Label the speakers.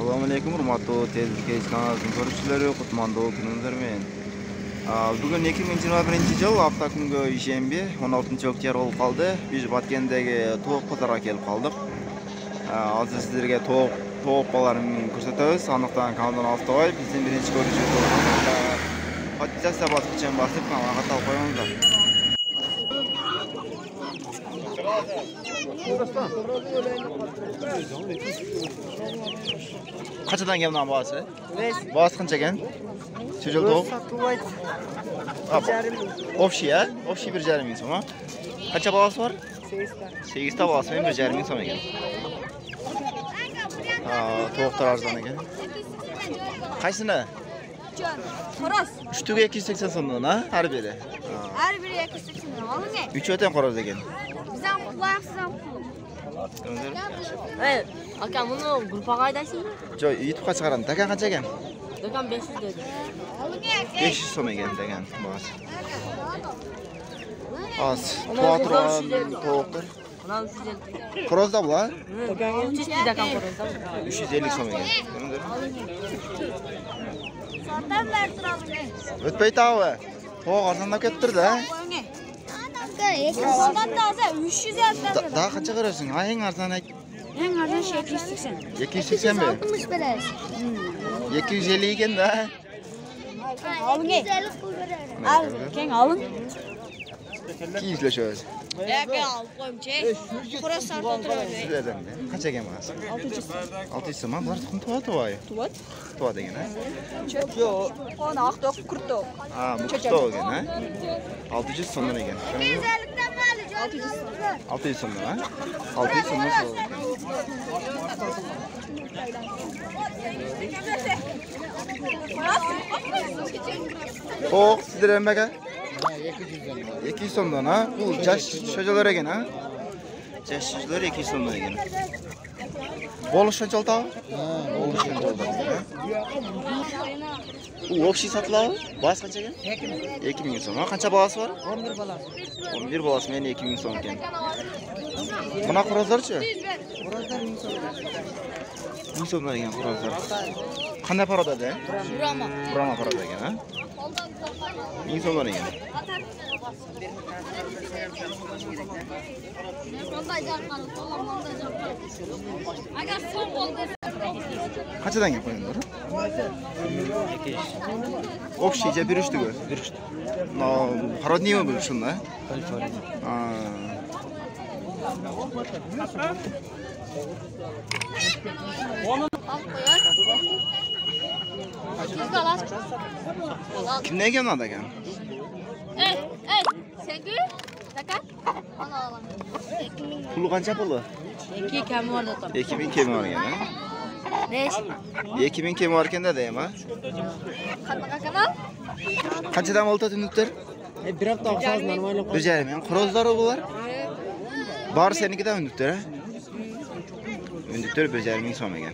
Speaker 1: Assalomu alaykum, hurmatli Tezlik kanalımızın görüşçüleri, kutmandoo gününüzler men. Bugün 2021-yıl hafta kungu işembi 16 oktyabr olup kaldı. Biz Batkendagi tovuq pazarga kelip kaldık. Hozir sizlarga tovuq balarini ko'rsatamiz. Aniqdan kanaldan altıbay bizning birinchi ko'rishimiz. Hozircha bosqichdan bosib kanalga qatal qo'yinglar. Kaçadan gelmen bağısı? Bağısı kaç eken? Çocuk doğuk? Ofşi ya? Ofşi bir jarım insan ama. Kaça bağısı var? 8 ta bağısı benim bir jarım insan eken. Toğuklar arzdan eken. Kaysını?
Speaker 2: Horoz.
Speaker 1: 3 tüge 280 sonunda ha? Her biri.
Speaker 2: Her biri 280 alın ne?
Speaker 1: 3 öten horoz eken.
Speaker 2: Bizden layaksızdan
Speaker 3: Evet, akam bunu grupa qaydaysın mı?
Speaker 1: Joy, YouTube'ga çıkaran. Takan kaç eken?
Speaker 3: Dokan 500 dedi.
Speaker 1: 500 som eken takan bağısı. Az.
Speaker 3: Ona
Speaker 1: Tuğa
Speaker 3: yüzden
Speaker 1: turan
Speaker 3: 350.
Speaker 1: toğuklar.
Speaker 3: Ona 350.
Speaker 1: Horoz da bu la?
Speaker 3: Dokan 300 dakan koyuyorsun.
Speaker 1: 350 som eken.
Speaker 2: Sondan ver duralım ne?
Speaker 1: Ötpey tağı. Toğuk arzandap kettir de.
Speaker 2: Sondan da azı 300 yazdı.
Speaker 1: Daha kaça kırıyorsun? Ha en arzan
Speaker 2: En arzan şey 280.
Speaker 1: 280 mi?
Speaker 2: 60 böyle.
Speaker 1: 250 iken de.
Speaker 2: Alın ne? Al, ken alın.
Speaker 1: 200 ile şöyle.
Speaker 2: Ya al koyayım şey. Horoz sardı oturuyor.
Speaker 1: Sizlerden de. Kaç eken bağısı? 600 som ha? Bunlar tuğa. Tuğa degen ha?
Speaker 2: Yok. Onu aktok kurtok.
Speaker 1: Ha bu tuğa eken ha? 600 somdan eken.
Speaker 2: 250'den mi alacağız?
Speaker 1: 600 somdan ha? 600 somdan soğuk. Toğuk sizlerden baka? 200 somdan ha? Bu caş şocalar eken ha? Caş şocalar 200 somdan eken. Boluş şocal tağı? Boluş şocal tağı. Bu opşi satılağı? Bağısı kaç eken? 2000 som ha? Kaça bağısı var?
Speaker 3: 11 balası.
Speaker 1: 11 balası men 2000 som eken. Buna kurozlarçı?
Speaker 3: Horozlar 1000 so'm.
Speaker 1: 1000 somdan eken kurozlar. Qanday paroda de?
Speaker 3: Burama.
Speaker 1: Burama paroda eken ha? 1000 somdan eken.
Speaker 2: Agar son oldu.
Speaker 1: Kaçadan yapayım bunları? Opşice bir üçtü gör. Bir üçtü. No, parod niye mi şunda? Kim ne geldi adı gel?
Speaker 2: Sen gül. Takat. Onu alalım.
Speaker 1: Pulu kança pulu?
Speaker 3: 2 kemi var dokan.
Speaker 1: 2000 kemi var gene.
Speaker 2: Ne?
Speaker 1: 2000 kemi varken de deyim ha.
Speaker 2: Kanaka kanal.
Speaker 1: Kaçadan olta tündükler?
Speaker 3: Bir hafta akşam normal.
Speaker 1: Bir jarım. Kurozlar bular. Bar seninki de ündükler ha? Ündükler bir jarım som eken.